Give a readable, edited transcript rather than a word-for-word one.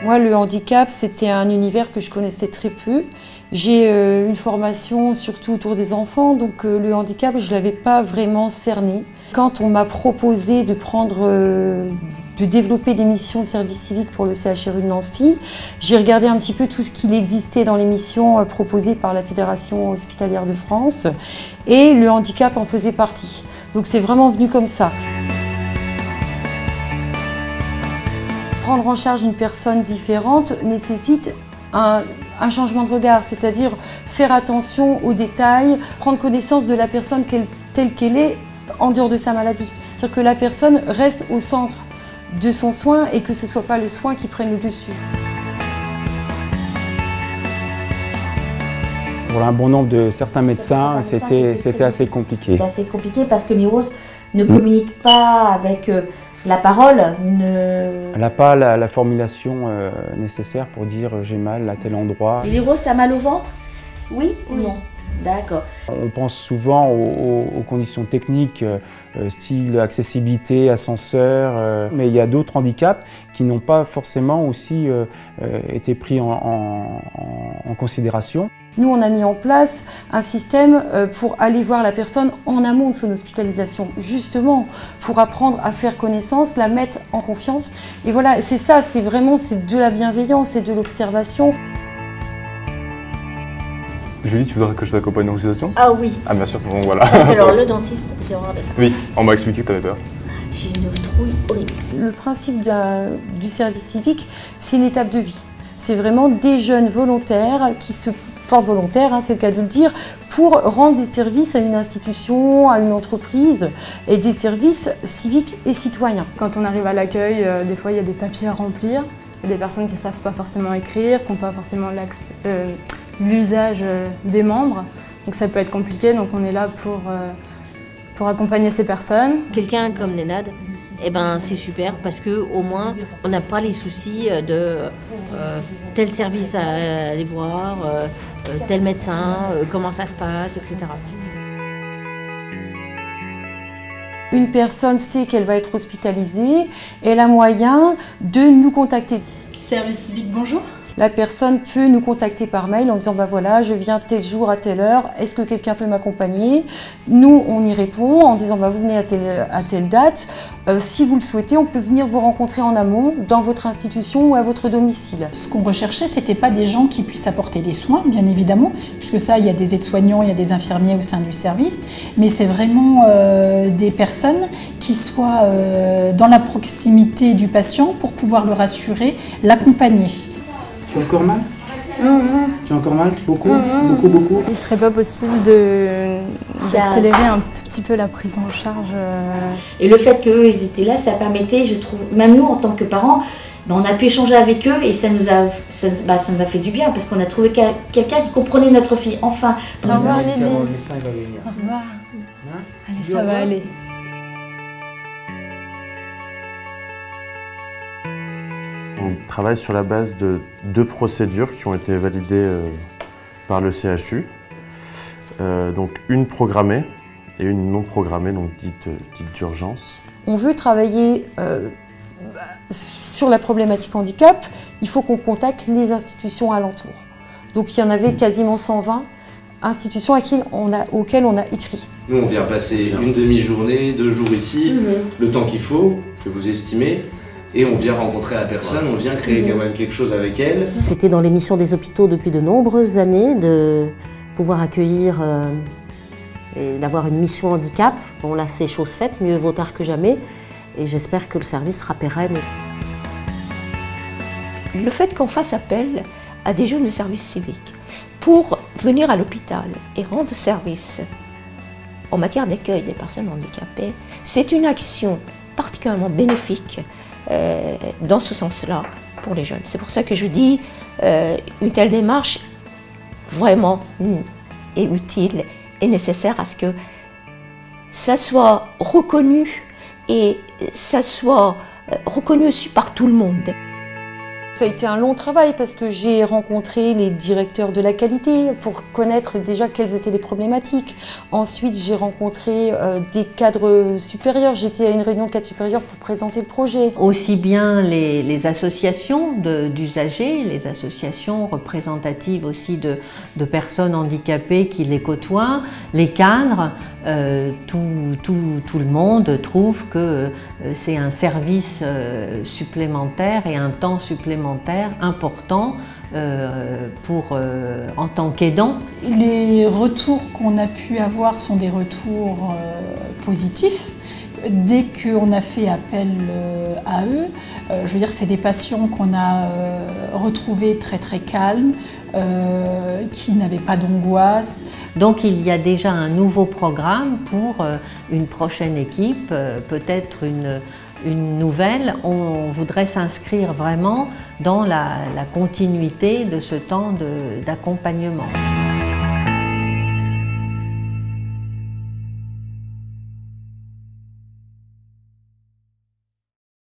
Moi, le handicap, c'était un univers que je connaissais très peu. J'ai une formation surtout autour des enfants, donc le handicap, je ne l'avais pas vraiment cerné. Quand on m'a proposé de de développer des missions de service civique pour le CHRU de Nancy, j'ai regardé un petit peu tout ce qu'il existait dans les missions proposées par la Fédération hospitalière de France, et le handicap en faisait partie. Donc c'est vraiment venu comme ça. Prendre en charge une personne différente nécessite un changement de regard, c'est-à-dire faire attention aux détails, prendre connaissance de la personne telle qu'elle est en dehors de sa maladie. C'est-à-dire que la personne reste au centre de son soin et que ce ne soit pas le soin qui prenne le dessus. Pour un bon nombre de certains médecins, c'était assez compliqué. C'est assez compliqué parce que l'IROS ne communique pas avec la parole. Elle n'a pas la formulation nécessaire pour dire j'ai mal à tel endroit. Et l'IROS, t'as mal au ventre? Oui ou non? D'accord. On pense souvent aux conditions techniques, style accessibilité, ascenseur, mais il y a d'autres handicaps qui n'ont pas forcément aussi été pris en considération. Nous, on a mis en place un système pour aller voir la personne en amont de son hospitalisation, justement pour apprendre à faire connaissance, la mettre en confiance. Et voilà, c'est ça, c'est de la bienveillance, c'est de l'observation. Julie, tu voudrais que je t'accompagne en consultation? Ah oui. Ah bien sûr, bon voilà. Parce que alors le dentiste, j'ai horreur de ça. Oui, on m'a expliqué que tu avais peur. J'ai une trouille horrible. Le principe du service civique, c'est une étape de vie. C'est vraiment des jeunes volontaires qui se portent volontaires, hein, c'est le cas de le dire, pour rendre des services à une institution, à une entreprise, et des services civiques et citoyens. Quand on arrive à l'accueil, des fois il y a des papiers à remplir, il y a des personnes qui ne savent pas forcément écrire, qui n'ont pas forcément l'usage des membres, donc ça peut être compliqué, donc on est là pour accompagner ces personnes. Quelqu'un comme Nenad, eh ben, c'est super parce qu'au moins on n'a pas les soucis de tel service à aller voir, tel médecin, comment ça se passe, etc. Une personne sait qu'elle va être hospitalisée, elle a moyen de nous contacter. Service civique, bonjour. La personne peut nous contacter par mail en disant bah voilà, je viens tel jour à telle heure, est-ce que quelqu'un peut m'accompagner? Nous, on y répond en disant bah vous venez à telle date. Si vous le souhaitez, on peut venir vous rencontrer en amont dans votre institution ou à votre domicile. Ce qu'on recherchait, c'était pas des gens qui puissent apporter des soins, bien évidemment, puisque ça, il y a des aides-soignants, il y a des infirmiers au sein du service, mais c'est vraiment des personnes qui soient dans la proximité du patient pour pouvoir le rassurer, l'accompagner. Tu as encore mal? Tu as encore mal? Beaucoup? Beaucoup? Il ne serait pas possible d'accélérer un tout petit peu la prise en charge. Et le fait qu'eux ils étaient là, ça permettait, je trouve, même nous en tant que parents, ben, on a pu échanger avec eux et ça nous a fait du bien parce qu'on a trouvé quelqu'un qui comprenait notre fille, enfin. Au revoir Lélie. Le médecin va venir. Au revoir. Hein? Allez, ça va aller. On travaille sur la base de 2 procédures qui ont été validées par le CHU. Donc une programmée et une non programmée, donc dite d'urgence. On veut travailler sur la problématique handicap, il faut qu'on contacte les institutions alentours. Donc il y en avait quasiment 120 institutions auxquelles on a écrit. Nous on vient passer une demi-journée, 2 jours ici, le temps qu'il faut, que vous estimez. Et on vient rencontrer la personne, on vient créer quand même quelque chose avec elle. C'était dans les missions des hôpitaux depuis de nombreuses années de pouvoir accueillir et d'avoir une mission handicap. Bon là c'est chose faite, mieux vaut tard que jamais. Et j'espère que le service sera pérenne. Le fait qu'on fasse appel à des jeunes de service civique pour venir à l'hôpital et rendre service en matière d'accueil des personnes handicapées, c'est une action particulièrement bénéfique dans ce sens-là pour les jeunes. C'est pour ça que je dis une telle démarche vraiment est utile et nécessaire à ce que ça soit reconnu et ça soit reconnu aussi par tout le monde. Ça a été un long travail parce que j'ai rencontré les directeurs de la qualité pour connaître déjà quelles étaient les problématiques. Ensuite, j'ai rencontré des cadres supérieurs. J'étais à une réunion de cadres supérieurs pour présenter le projet. Aussi bien les associations d'usagers, les associations représentatives aussi de personnes handicapées qui les côtoient, les cadres, tout le monde trouve que c'est un service supplémentaire et un temps supplémentaire important en tant qu'aidant. Les retours qu'on a pu avoir sont des retours positifs. Dès qu'on a fait appel à eux, je veux dire, c'est des patients qu'on a retrouvés très très calmes, qui n'avaient pas d'angoisse. Donc il y a déjà un nouveau programme pour une prochaine équipe, peut-être une nouvelle. On voudrait s'inscrire vraiment dans la continuité de ce temps d'accompagnement.